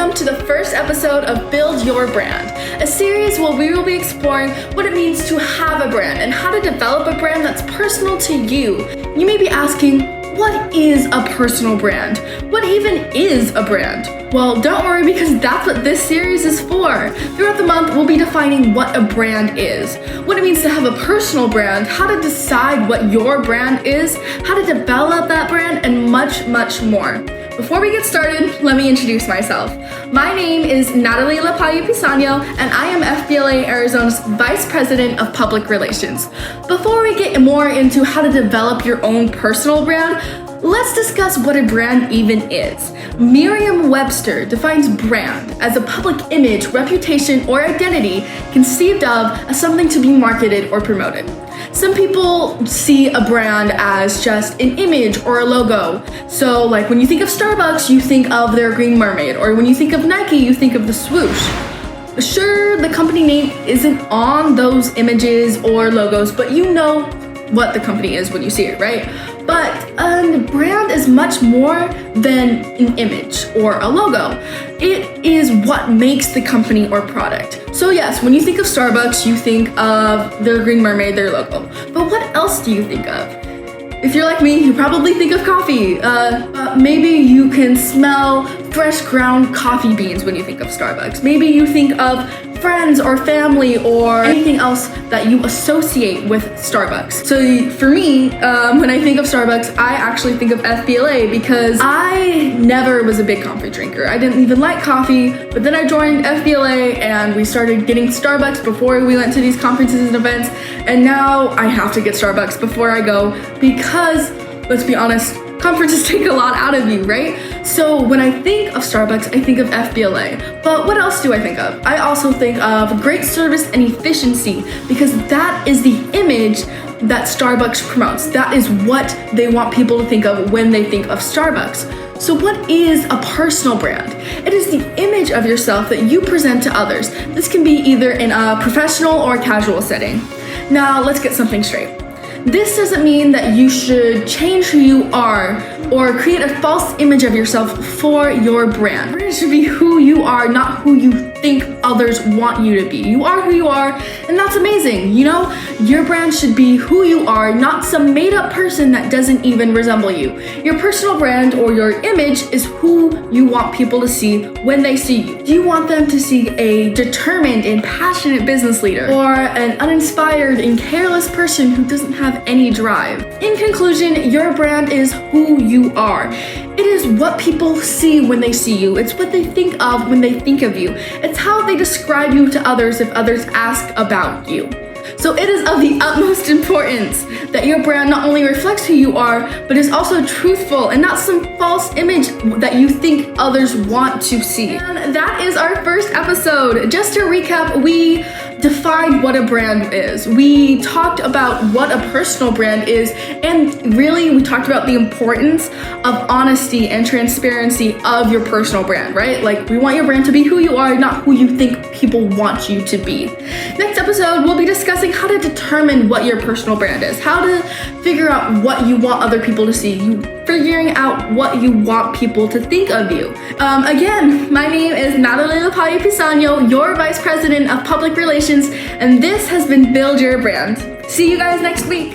welcome to the first episode of Build Your Brand, a series where we will be exploring what it means to have a brand and how to develop a brand that's personal to you. You may be asking, what is a personal brand? What even is a brand? Well, don't worry, because that's what this series is for. Throughout the month, we'll be defining what a brand is, what it means to have a personal brand, how to decide what your brand is, how to develop that brand, and much, much more. Before we get started, let me introduce myself. My name is Natalie Lapayu Pisano, and I am FBLA Arizona's Vice President of Public Relations. Before we get more into how to develop your own personal brand, let's discuss what a brand even is. Merriam-Webster defines brand as a public image, reputation, or identity conceived of as something to be marketed or promoted. Some people see a brand as just an image or a logo. So like when you think of Starbucks, you think of their green mermaid, or when you think of Nike, you think of the swoosh. Sure, the company name isn't on those images or logos, but you know what the company is when you see it, right? But a brand is much more than an image or a logo. It is what makes the company or product. So yes, when you think of Starbucks, you think of their green mermaid, their logo. But what else do you think of? If you're like me, you probably think of coffee. Maybe you can smell fresh ground coffee beans when you think of Starbucks. Maybe you think of friends or family or anything else that you associate with Starbucks. So for me, when I think of Starbucks, I actually think of FBLA because I never was a big coffee drinker. I didn't even like coffee, but then I joined FBLA and we started getting Starbucks before we went to these conferences and events. And now I have to get Starbucks before I go because, let's be honest, conferences take a lot out of you, right? So when I think of Starbucks, I think of FBLA. But what else do I think of? I also think of great service and efficiency, because that is the image that Starbucks promotes. That is what they want people to think of when they think of Starbucks. So what is a personal brand? It is the image of yourself that you present to others. This can be either in a professional or casual setting. Now, let's get something straight. This doesn't mean that you should change who you are or create a false image of yourself for your brand. Your brand should be who you are, not who you think others want you to be. You are who you are, and that's amazing. You know, your brand should be who you are, not some made-up person that doesn't even resemble you. Your personal brand or your image is who you want people to see when they see you. Do you want them to see a determined and passionate business leader, or an uninspired and careless person who doesn't have any drive? In conclusion, your brand is who you are. It is what people see when they see you. It's what they think of when they think of you. It's how they describe you to others if others ask about you. So it is of the utmost importance that your brand not only reflects who you are, but is also truthful and not some false image that you think others want to see. And that is our first episode. Just to recap, we defined what a brand is. We talked about what a personal brand is, and really we talked about the importance of honesty and transparency of your personal brand, right? Like, we want your brand to be who you are, not who you think people want you to be. Next episode, we'll be discussing how to determine what your personal brand is, how to figure out what you want other people to see, you figuring out what you want people to think of you. Again, my name is Natalie Lapayu Pisano, your Vice President of Public Relations, and this has been Build Your Brand. See you guys next week.